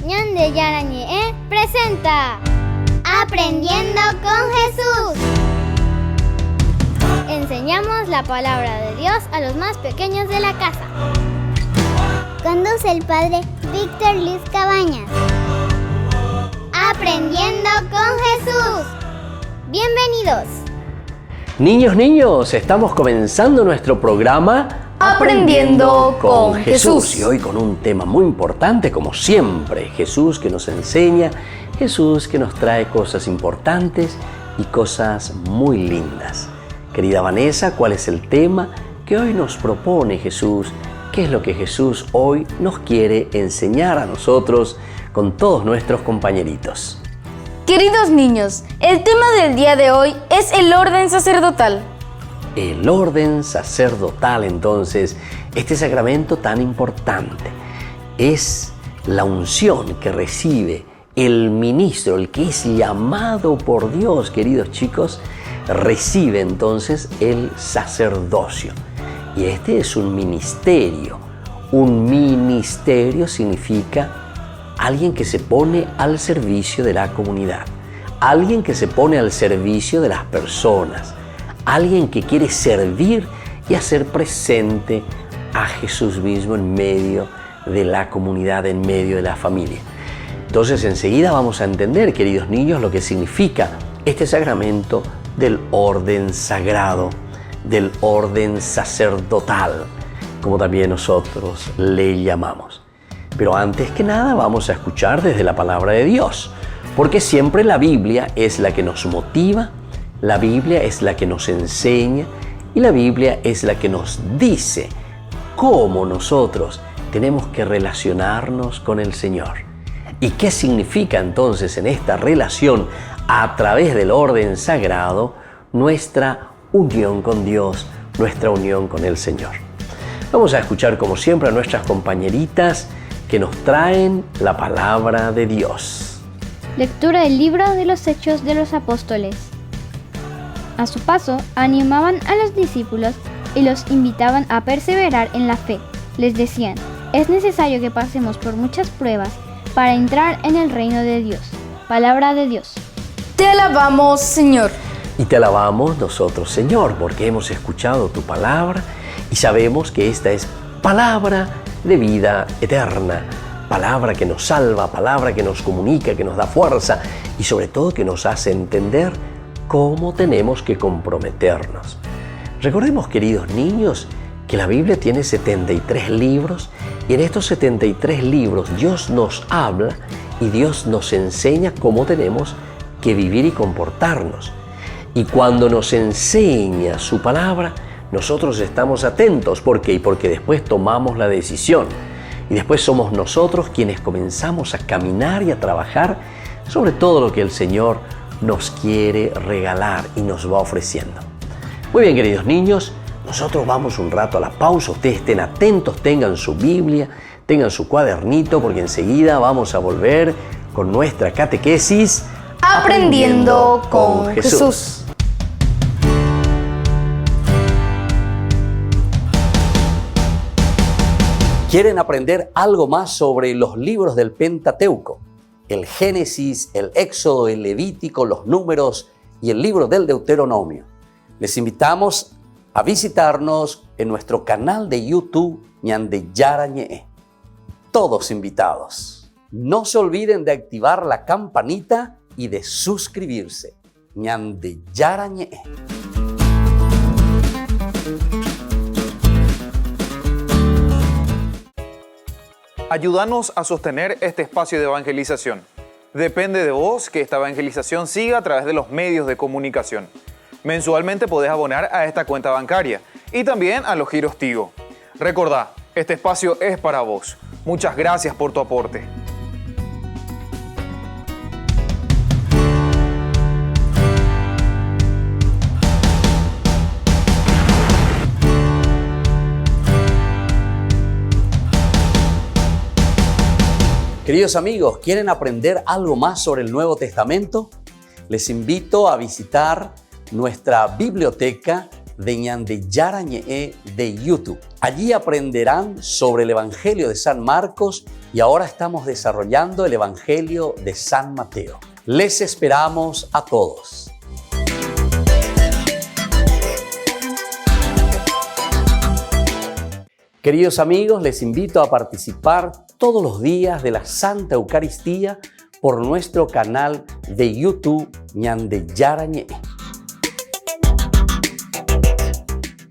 Ñan de Yarañe presenta Aprendiendo con Jesús. Enseñamos la palabra de Dios a los más pequeños de la casa. Conduce el padre Víctor Luis Cabañas. Aprendiendo con Jesús. Bienvenidos. Niños, estamos comenzando nuestro programa Aprendiendo con Jesús. Y hoy con un tema muy importante, como siempre. Jesús que nos enseña, Jesús que nos trae cosas importantes y cosas muy lindas. Querida Vanessa, ¿cuál es el tema que hoy nos propone Jesús? ¿Qué es lo que Jesús hoy nos quiere enseñar a nosotros con todos nuestros compañeritos? Queridos niños, el tema del día de hoy es el orden sacerdotal. El orden sacerdotal, entonces, este sacramento tan importante, es la unción que recibe el ministro, el que es llamado por Dios, queridos chicos, recibe entonces el sacerdocio. Y este es un ministerio. Un ministerio significa alguien que se pone al servicio de la comunidad, alguien que se pone al servicio de las personas, alguien que quiere servir y hacer presente a Jesús mismo en medio de la comunidad, en medio de la familia. Entonces enseguida vamos a entender, queridos niños, lo que significa este sacramento del orden sagrado, del orden sacerdotal, como también nosotros le llamamos. Pero antes que nada vamos a escuchar desde la palabra de Dios, porque siempre la Biblia es la que nos motiva, la Biblia es la que nos enseña y la Biblia es la que nos dice cómo nosotros tenemos que relacionarnos con el Señor. ¿Y qué significa entonces en esta relación a través del orden sagrado nuestra unión con Dios, nuestra unión con el Señor? Vamos a escuchar como siempre a nuestras compañeritas que nos traen la palabra de Dios. Lectura del libro de los Hechos de los Apóstoles. A su paso, animaban a los discípulos y los invitaban a perseverar en la fe. Les decían, es necesario que pasemos por muchas pruebas para entrar en el reino de Dios. Palabra de Dios. Te alabamos, Señor. Y te alabamos nosotros, Señor, porque hemos escuchado tu palabra y sabemos que esta es palabra de vida eterna, palabra que nos salva, palabra que nos comunica, que nos da fuerza y sobre todo que nos hace entender cómo tenemos que comprometernos. Recordemos, queridos niños, que la Biblia tiene 73 libros y en estos 73 libros Dios nos habla y Dios nos enseña cómo tenemos que vivir y comportarnos. Y cuando nos enseña su palabra, nosotros estamos atentos. ¿Por qué? Porque después tomamos la decisión. Y después somos nosotros quienes comenzamos a caminar y a trabajar sobre todo lo que el Señor nos quiere regalar y nos va ofreciendo. Muy bien, queridos niños, nosotros vamos un rato a la pausa. Ustedes estén atentos, tengan su Biblia, tengan su cuadernito, porque enseguida vamos a volver con nuestra catequesis Aprendiendo con Jesús. ¿Quieren aprender algo más sobre los libros del Pentateuco? El Génesis, el Éxodo, el Levítico, los Números y el libro del Deuteronomio. Les invitamos a visitarnos en nuestro canal de YouTube Ñan de Yarañe. Todos invitados. No se olviden de activar la campanita y de suscribirse. Ñan de Yarañe. Ayúdanos a sostener este espacio de evangelización. Depende de vos que esta evangelización siga a través de los medios de comunicación. Mensualmente podés abonar a esta cuenta bancaria y también a los giros Tigo. Recordá, este espacio es para vos. Muchas gracias por tu aporte. Queridos amigos, ¿quieren aprender algo más sobre el Nuevo Testamento? Les invito a visitar nuestra biblioteca de Ñande Yarañe de YouTube. Allí aprenderán sobre el Evangelio de San Marcos y ahora estamos desarrollando el Evangelio de San Mateo. Les esperamos a todos. Queridos amigos, les invito a participar todos los días de la Santa Eucaristía por nuestro canal de YouTube Ñande Yarañe.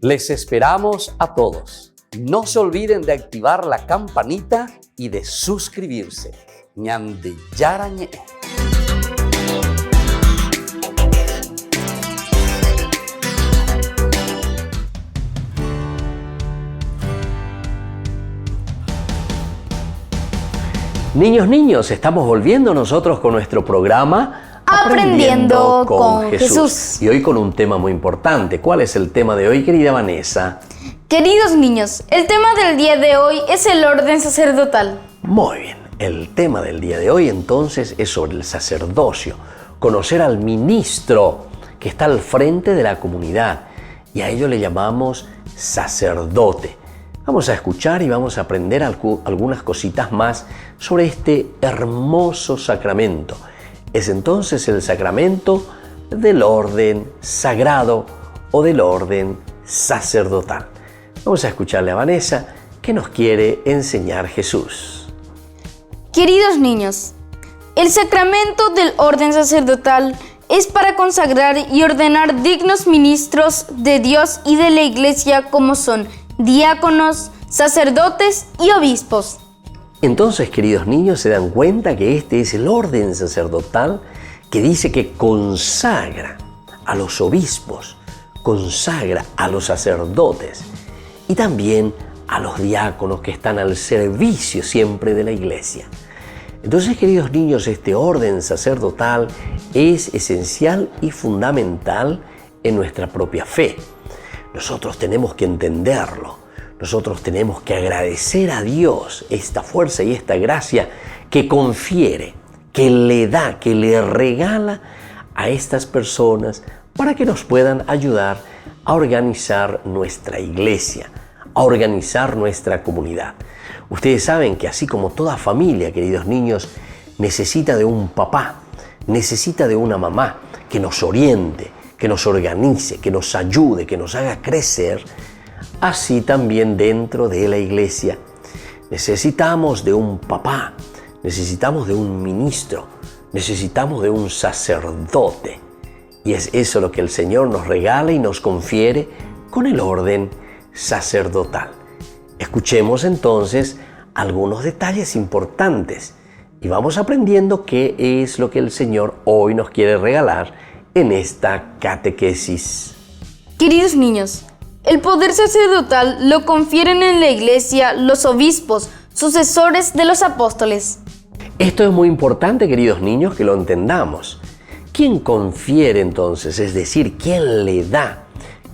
Les esperamos a todos. No se olviden de activar la campanita y de suscribirse. Ñande Yarañe. Niños, estamos volviendo nosotros con nuestro programa Aprendiendo con Jesús. Y hoy con un tema muy importante. ¿Cuál es el tema de hoy, querida Vanessa? Queridos niños, el tema del día de hoy es el orden sacerdotal. Muy bien, el tema del día de hoy entonces es sobre el sacerdocio. Conocer al ministro que está al frente de la comunidad y a ello le llamamos sacerdote. Vamos a escuchar y vamos a aprender algunas cositas más sobre este hermoso sacramento. Es entonces el sacramento del orden sagrado o del orden sacerdotal. Vamos a escucharle a Vanessa que nos quiere enseñar Jesús. Queridos niños, el sacramento del orden sacerdotal es para consagrar y ordenar dignos ministros de Dios y de la Iglesia como son diáconos, sacerdotes y obispos. Entonces, queridos niños, se dan cuenta que este es el orden sacerdotal que dice que consagra a los obispos, consagra a los sacerdotes y también a los diáconos que están al servicio siempre de la Iglesia. Entonces, queridos niños, este orden sacerdotal es esencial y fundamental en nuestra propia fe. Nosotros tenemos que entenderlo, nosotros tenemos que agradecer a Dios esta fuerza y esta gracia que confiere, que le da, que le regala a estas personas para que nos puedan ayudar a organizar nuestra iglesia, a organizar nuestra comunidad. Ustedes saben que así como toda familia, queridos niños, necesita de un papá, necesita de una mamá que nos oriente, que nos organice, que nos ayude, que nos haga crecer, así también dentro de la iglesia necesitamos de un papá, necesitamos de un ministro, necesitamos de un sacerdote. Y es eso lo que el Señor nos regala y nos confiere con el orden sacerdotal. Escuchemos entonces algunos detalles importantes y vamos aprendiendo qué es lo que el Señor hoy nos quiere regalar en esta catequesis. Queridos niños, el poder sacerdotal lo confieren en la Iglesia los obispos, sucesores de los apóstoles. Esto es muy importante, queridos niños, que lo entendamos. ¿Quién confiere entonces? Es decir, ¿quién le da?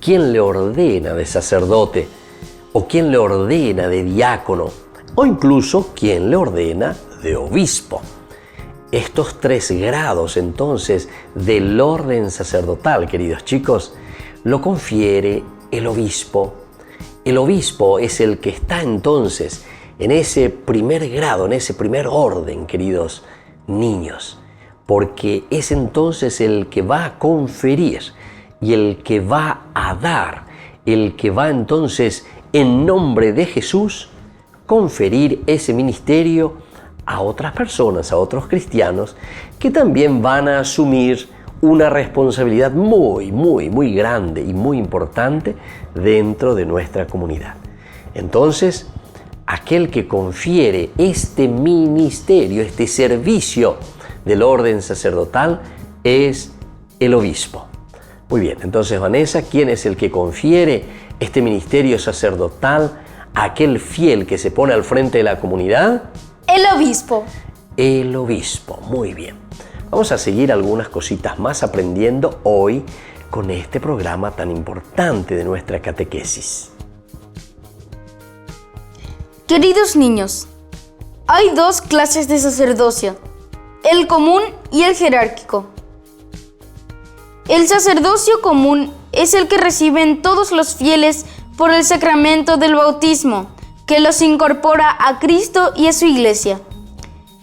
¿Quién le ordena de sacerdote? ¿O quién le ordena de diácono? O incluso, ¿quién le ordena de obispo? Estos 3 grados entonces del orden sacerdotal, queridos chicos, lo confiere el obispo. El obispo es el que está entonces en ese primer grado, en ese primer orden, queridos niños, porque es entonces el que va a conferir y el que va a dar, el que va entonces en nombre de Jesús conferir ese ministerio a otras personas, a otros cristianos que también van a asumir una responsabilidad muy grande y muy importante dentro de nuestra comunidad. Entonces, aquel que confiere este ministerio, este servicio del orden sacerdotal es el obispo. Muy bien, entonces Vanessa, ¿quién es el que confiere este ministerio sacerdotal a aquel fiel que se pone al frente de la comunidad? El obispo. El obispo, muy bien. Vamos a seguir algunas cositas más aprendiendo hoy con este programa tan importante de nuestra catequesis. Queridos niños, hay 2 clases de sacerdocio, el común y el jerárquico. El sacerdocio común es el que reciben todos los fieles por el sacramento del bautismo, que los incorpora a Cristo y a su Iglesia.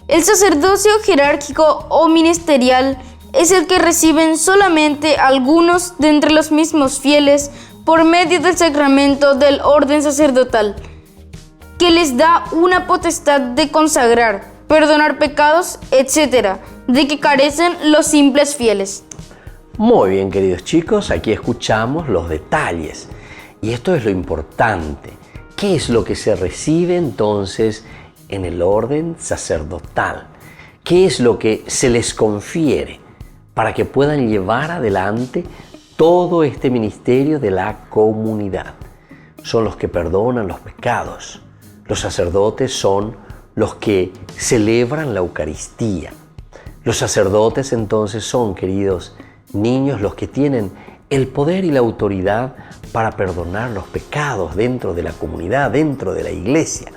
El sacerdocio jerárquico o ministerial es el que reciben solamente algunos de entre los mismos fieles por medio del sacramento del orden sacerdotal, que les da una potestad de consagrar, perdonar pecados, etc., de que carecen los simples fieles. Muy bien, queridos chicos, aquí escuchamos los detalles. Y esto es lo importante. ¿Qué es lo que se recibe entonces en el orden sacerdotal? ¿Qué es lo que se les confiere para que puedan llevar adelante todo este ministerio de la comunidad? Son los que perdonan los pecados. Los sacerdotes son los que celebran la Eucaristía. Los sacerdotes entonces son, queridos niños, los que tienen el poder y la autoridad para perdonar los pecados dentro de la comunidad, dentro de la iglesia.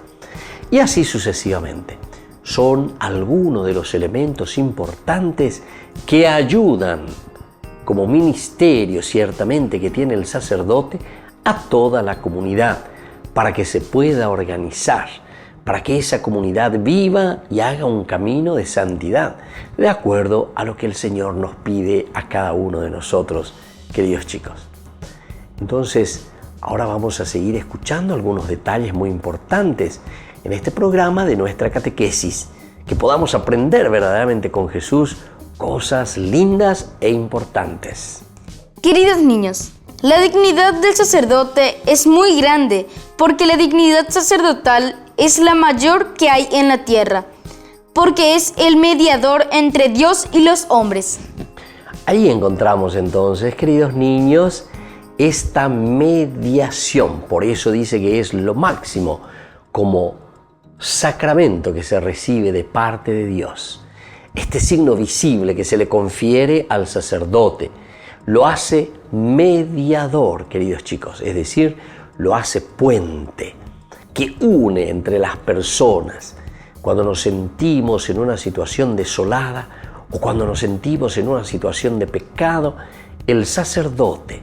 Y así sucesivamente. Son algunos de los elementos importantes que ayudan, como ministerio ciertamente que tiene el sacerdote, a toda la comunidad para que se pueda organizar, para que esa comunidad viva y haga un camino de santidad, de acuerdo a lo que el Señor nos pide a cada uno de nosotros, queridos chicos. Entonces, ahora vamos a seguir escuchando algunos detalles muy importantes en este programa de nuestra catequesis, que podamos aprender verdaderamente con Jesús cosas lindas e importantes. Queridos niños, la dignidad del sacerdote es muy grande porque la dignidad sacerdotal es la mayor que hay en la tierra, porque es el mediador entre Dios y los hombres. Ahí encontramos entonces, queridos niños, esta mediación. Por eso dice que es lo máximo como sacramento que se recibe de parte de Dios. Este signo visible que se le confiere al sacerdote lo hace mediador, queridos chicos, es decir, lo hace puente que une entre las personas. Cuando nos sentimos en una situación desolada o cuando nos sentimos en una situación de pecado, el sacerdote,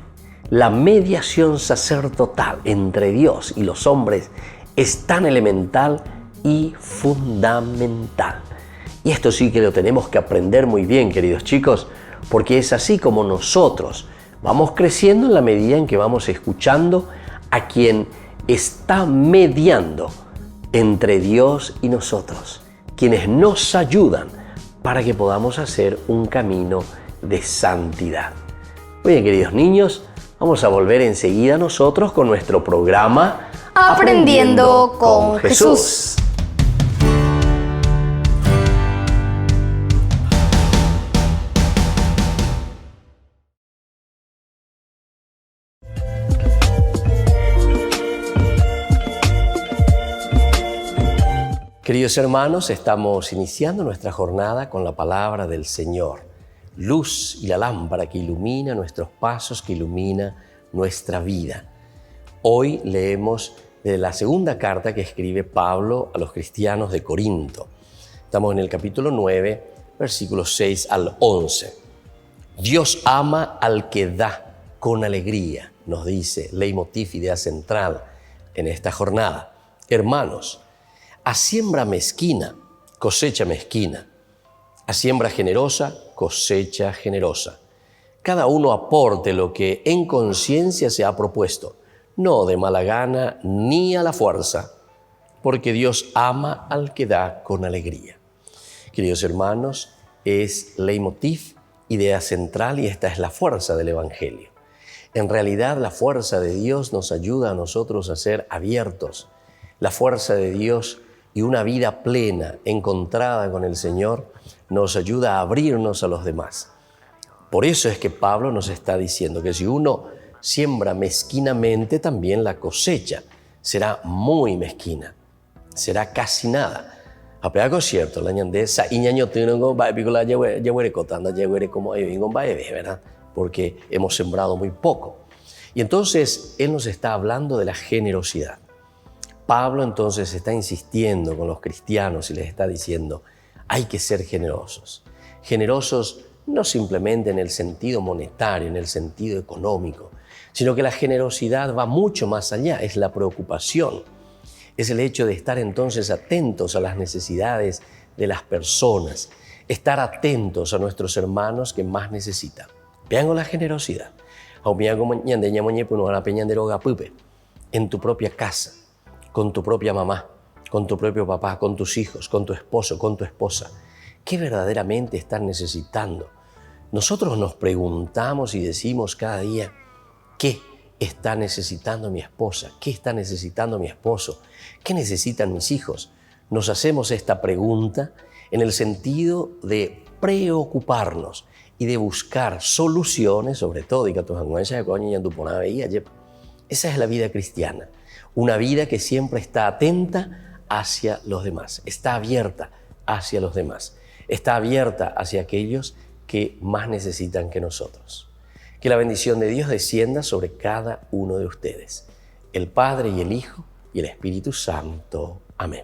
la mediación sacerdotal entre Dios y los hombres es tan elemental y fundamental. Y esto sí que lo tenemos que aprender muy bien, queridos chicos, porque es así como nosotros vamos creciendo en la medida en que vamos escuchando a quien está mediando entre Dios y nosotros, quienes nos ayudan para que podamos hacer un camino de santidad. Muy bien, queridos niños, vamos a volver enseguida nosotros con nuestro programa Aprendiendo con Jesús. Queridos hermanos, estamos iniciando nuestra jornada con la palabra del Señor, luz y la lámpara que ilumina nuestros pasos, que ilumina nuestra vida. Hoy leemos de la segunda carta que escribe Pablo a los cristianos de Corinto. Estamos en el capítulo 9, versículos 6 al 11. Dios ama al que da con alegría, nos dice leitmotiv, idea central en esta jornada. Hermanos, a siembra mezquina, cosecha mezquina. A siembra generosa, cosecha generosa. Cada uno aporte lo que en conciencia se ha propuesto, no de mala gana ni a la fuerza, porque Dios ama al que da con alegría. Queridos hermanos, es leitmotiv, idea central, y esta es la fuerza del Evangelio. En realidad, la fuerza de Dios nos ayuda a nosotros a ser abiertos. La fuerza de Dios y una vida plena, encontrada con el Señor, nos ayuda a abrirnos a los demás. Por eso es que Pablo nos está diciendo que si uno siembra mezquinamente, también la cosecha será muy mezquina, será casi nada. Apego cierto, la ñandesa y ñaño tengo la llevaré cotando, llevaré como ¿verdad? Porque hemos sembrado muy poco. Y entonces él nos está hablando de la generosidad. Pablo entonces está insistiendo con los cristianos y les está diciendo, hay que ser generosos. Generosos no simplemente en el sentido monetario, en el sentido económico, sino que la generosidad va mucho más allá, es la preocupación, es el hecho de estar entonces atentos a las necesidades de las personas, estar atentos a nuestros hermanos que más necesitan. Vean con la generosidad. En tu propia casa, con tu propia mamá, con tu propio papá, con tus hijos, con tu esposo, con tu esposa. ¿Qué verdaderamente están necesitando? Nosotros nos preguntamos y decimos cada día, ¿qué está necesitando mi esposa? ¿Qué está necesitando mi esposo? ¿Qué necesitan mis hijos? Nos hacemos esta pregunta en el sentido de preocuparnos y de buscar soluciones, sobre todo, esa es la vida cristiana, una vida que siempre está atenta hacia los demás, está abierta hacia los demás, está abierta hacia aquellos que más necesitan que nosotros. Que la bendición de Dios descienda sobre cada uno de ustedes, el Padre y el Hijo y el Espíritu Santo. Amén.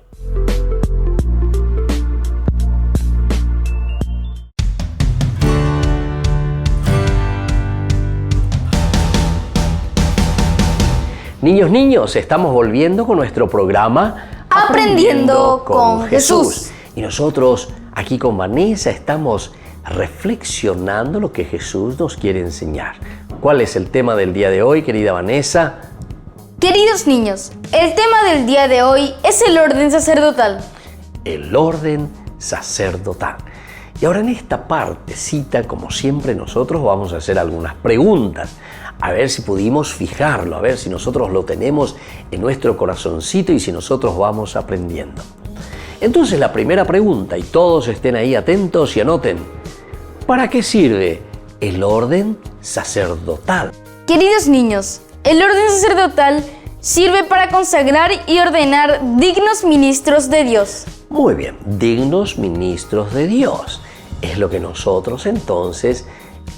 Niños, estamos volviendo con nuestro programa Aprendiendo con Jesús. Y nosotros aquí con Vanessa estamos reflexionando lo que Jesús nos quiere enseñar. ¿Cuál es el tema del día de hoy, querida Vanessa? Queridos niños, el tema del día de hoy es el orden sacerdotal. El orden sacerdotal. Y ahora en esta partecita, como siempre, nosotros vamos a hacer algunas preguntas. A ver si pudimos fijarlo, a ver si nosotros lo tenemos en nuestro corazoncito y si nosotros vamos aprendiendo. Entonces la primera pregunta, y todos estén ahí atentos y anoten, ¿para qué sirve el orden sacerdotal? Queridos niños, el orden sacerdotal sirve para consagrar y ordenar dignos ministros de Dios. Muy bien, dignos ministros de Dios. Es lo que nosotros entonces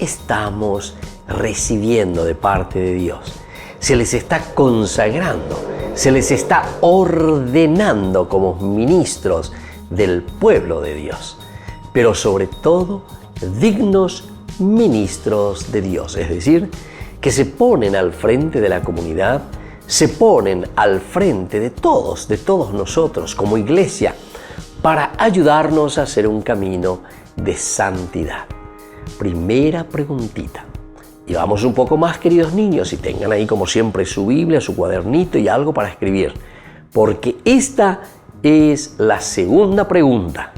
estamos recibiendo de parte de Dios. Se les está consagrando, se les está ordenando como ministros del pueblo de Dios, pero sobre todo dignos ministros de Dios, es decir, que se ponen al frente de la comunidad, se ponen al frente de todos nosotros como iglesia para ayudarnos a hacer un camino de santidad. Primera preguntita. Y vamos un poco más, queridos niños, y tengan ahí como siempre su Biblia, su cuadernito y algo para escribir, porque esta es la segunda pregunta.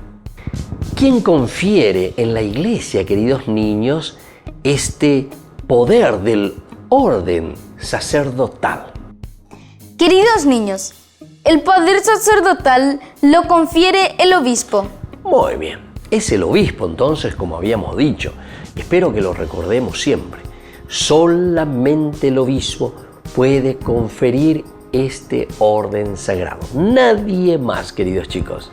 ¿Quién confiere en la iglesia, queridos niños, este poder del orden sacerdotal? Queridos niños, el poder sacerdotal lo confiere el obispo. Muy bien, es el obispo entonces, como habíamos dicho. Espero que lo recordemos siempre. Solamente el obispo puede conferir este orden sagrado. Nadie más, queridos chicos.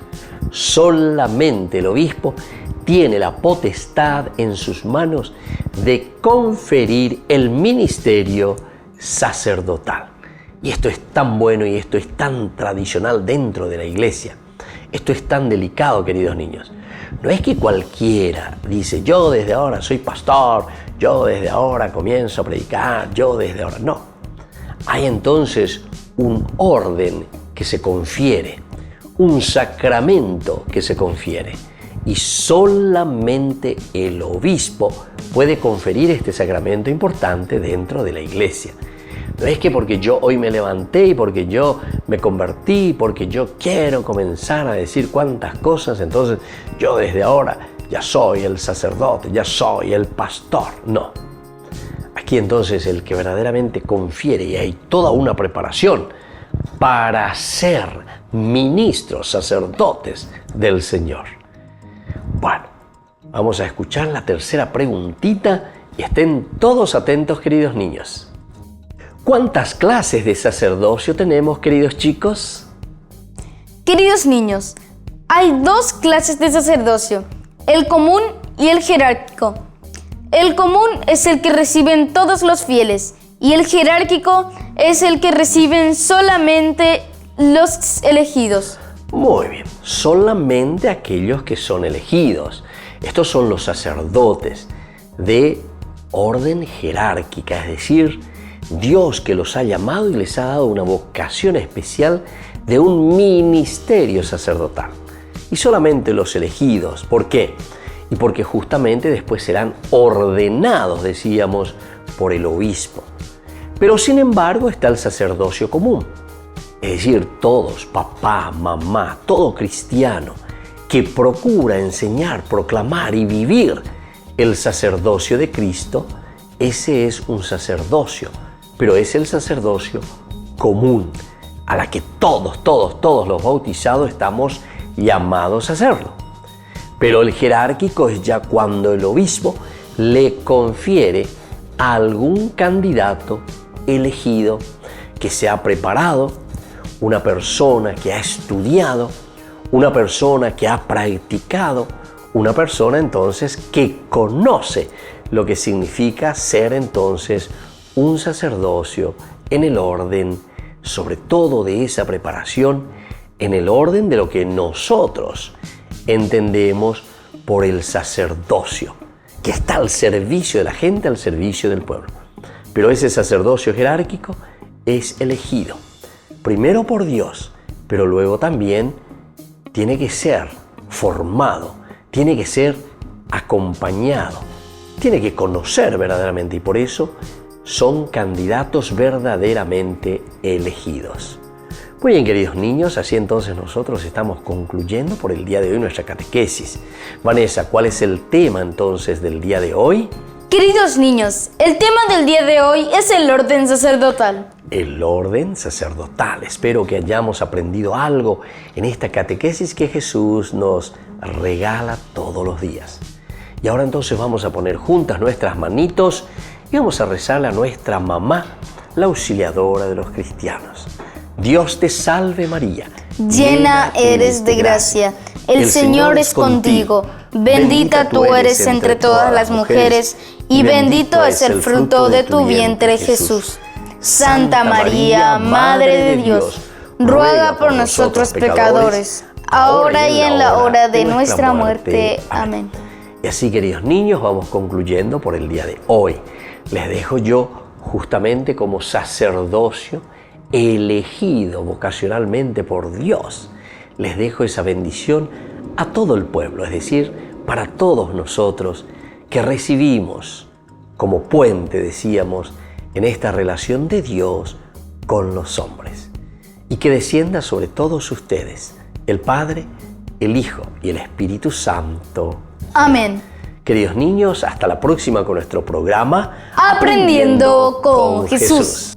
Solamente el obispo tiene la potestad en sus manos de conferir el ministerio sacerdotal. Y esto es tan bueno y esto es tan tradicional dentro de la iglesia. Esto es tan delicado, queridos niños. No es que cualquiera dice, yo desde ahora soy pastor, yo desde ahora comienzo a predicar, yo desde ahora. No. Hay entonces un orden que se confiere, un sacramento que se confiere. Y solamente el obispo puede conferir este sacramento importante dentro de la iglesia. No es que porque yo hoy me levanté y porque yo me convertí, porque yo quiero comenzar a decir cuántas cosas, entonces yo desde ahora ya soy el sacerdote, ya soy el pastor. No. Aquí entonces el que verdaderamente confiere, y hay toda una preparación para ser ministros, sacerdotes del Señor. Bueno, vamos a escuchar la tercera preguntita y estén todos atentos, queridos niños. ¿Cuántas clases de sacerdocio tenemos, queridos chicos? Queridos niños, hay dos clases de sacerdocio, el común y el jerárquico. El común es el que reciben todos los fieles y el jerárquico es el que reciben solamente los elegidos. Muy bien, solamente aquellos que son elegidos. Estos son los sacerdotes de orden jerárquica, es decir, Dios que los ha llamado y les ha dado una vocación especial de un ministerio sacerdotal. Y solamente los elegidos. ¿Por qué? Y porque justamente después serán ordenados, decíamos, por el obispo. Pero sin embargo está el sacerdocio común. Es decir, todos, papá, mamá, todo cristiano que procura enseñar, proclamar y vivir el sacerdocio de Cristo, ese es un sacerdocio, pero es el sacerdocio común, a la que todos los bautizados estamos llamados a hacerlo. Pero el jerárquico es ya cuando el obispo le confiere a algún candidato elegido que se ha preparado, una persona que ha estudiado, una persona que ha practicado, una persona entonces que conoce lo que significa ser entonces un sacerdocio en el orden, sobre todo de esa preparación, en el orden de lo que nosotros entendemos por el sacerdocio, que está al servicio de la gente, al servicio del pueblo. Pero ese sacerdocio jerárquico es elegido, primero por Dios, pero luego también tiene que ser formado, tiene que ser acompañado, tiene que conocer verdaderamente, y por eso son candidatos verdaderamente elegidos. Muy bien, queridos niños, así entonces nosotros estamos concluyendo por el día de hoy nuestra catequesis. Vanessa, ¿cuál es el tema entonces del día de hoy? Queridos niños, el tema del día de hoy es el orden sacerdotal. El orden sacerdotal. Espero que hayamos aprendido algo en esta catequesis que Jesús nos regala todos los días. Y ahora entonces vamos a poner juntas nuestras manitos y vamos a rezarle a nuestra mamá, la auxiliadora de los cristianos. Dios te salve María, llena eres de gracia, el Señor es contigo, bendita tú eres entre todas las mujeres y bendito es el fruto de tu vientre Jesús. Santa María, Madre de Dios, ruega por nosotros pecadores, ahora y en la hora de nuestra muerte. Amén. Y así, queridos niños, vamos concluyendo por el día de hoy. Les dejo yo justamente como sacerdocio elegido vocacionalmente por Dios. Les dejo esa bendición a todo el pueblo, es decir, para todos nosotros que recibimos como puente, decíamos, en esta relación de Dios con los hombres. Y que descienda sobre todos ustedes el Padre, el Hijo y el Espíritu Santo. Amén. Queridos niños, hasta la próxima con nuestro programa Aprendiendo con Jesús.